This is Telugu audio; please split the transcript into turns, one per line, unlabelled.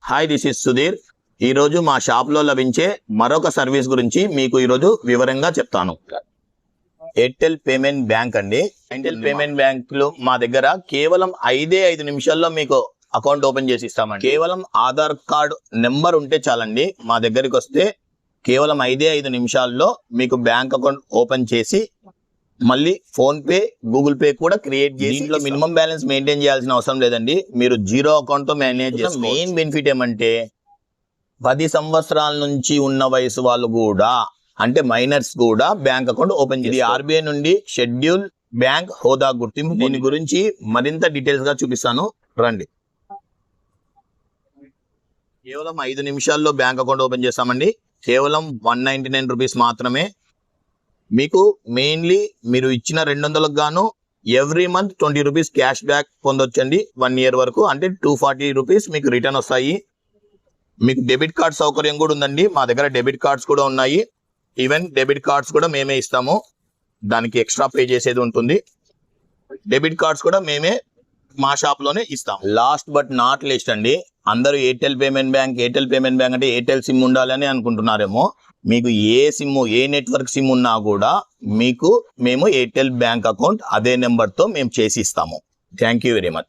Hi, this is Sudheer. ఈరోజు మా షాప్లో లభించే మరొక సర్వీస్ గురించి మీకు ఈరోజు వివరంగా చెప్తాను. ఎయిర్టెల్ పేమెంట్ బ్యాంక్ అండి. ఎయిర్టెల్ పేమెంట్ బ్యాంక్లో మా దగ్గర కేవలం 5 నిమిషాల్లో మీకు అకౌంట్ ఓపెన్ చేసి ఇస్తామండి. కేవలం ఆధార్ కార్డు నెంబర్ ఉంటే చాలండి. మా దగ్గరికి వస్తే కేవలం 5 నిమిషాల్లో మీకు బ్యాంక్ అకౌంట్ ఓపెన్ చేసి మళ్ళీ ఫోన్ పే, గూగుల్ పే కూడా క్రియేట్ చేసి దీంట్లో మినిమం బ్యాలెన్స్ మెయింటైన్ చేయాల్సిన అవసరం లేదండి. మీరు 0 అకౌంట్ తో మేనేజ్ చేస్తారు. మెయిన్ బెనిఫిట్ ఏమంటే 10 సంవత్సరాల నుంచి ఉన్న వయసు వాళ్ళు కూడా, అంటే మైనర్స్ కూడా బ్యాంక్ అకౌంట్ ఓపెన్ చేసి ఆర్బీఐ నుండి షెడ్యూల్ బ్యాంక్ హోదా గుర్తింపు. దీని గురించి మరింత డీటెయిల్స్ గా చూపిస్తాను, రండి. కేవలం 5 నిమిషాల్లో బ్యాంక్ అకౌంట్ ఓపెన్ చేస్తామండి. కేవలం 199 రూపీస్ మాత్రమే. మీకు మెయిన్లీ మీరు ఇచ్చిన 200కు గాను every month 20 rupees cash back పొందొచ్చండి. 1 ఇయర్ వరకు, అంటే 240 రూపీస్ మీకు రిటర్న్ వస్తాయి. మీకు డెబిట్ కార్డ్ సౌకర్యం కూడా ఉందండి. మా దగ్గర డెబిట్ కార్డ్స్ కూడా ఉన్నాయి. ఈవెన్ డెబిట్ కార్డ్స్ కూడా మేమే ఇస్తాము. దానికి ఎక్స్ట్రా పే చేసేది ఉంటుంది. డెబిట్ కార్డ్స్ కూడా మేమే మా షాప్ లోనే ఇస్తాం. లాస్ట్ బట్ నాట్ లీస్ట్ అండి, అందరూ ఎయిర్టెల్ పేమెంట్ బ్యాంక్ అంటే ఎయిర్టెల్ సిమ్ ఉండాలని అనుకుంటున్నారేమో. మీకు ఏ సిమ్, ఏ నెట్వర్క్ సిమ్ ఉన్నా కూడా మీకు మేము ఎయిర్టెల్ బ్యాంక్ అకౌంట్ అదే నెంబర్ తో మేము చేసి ఇస్తాము. Thank you very much.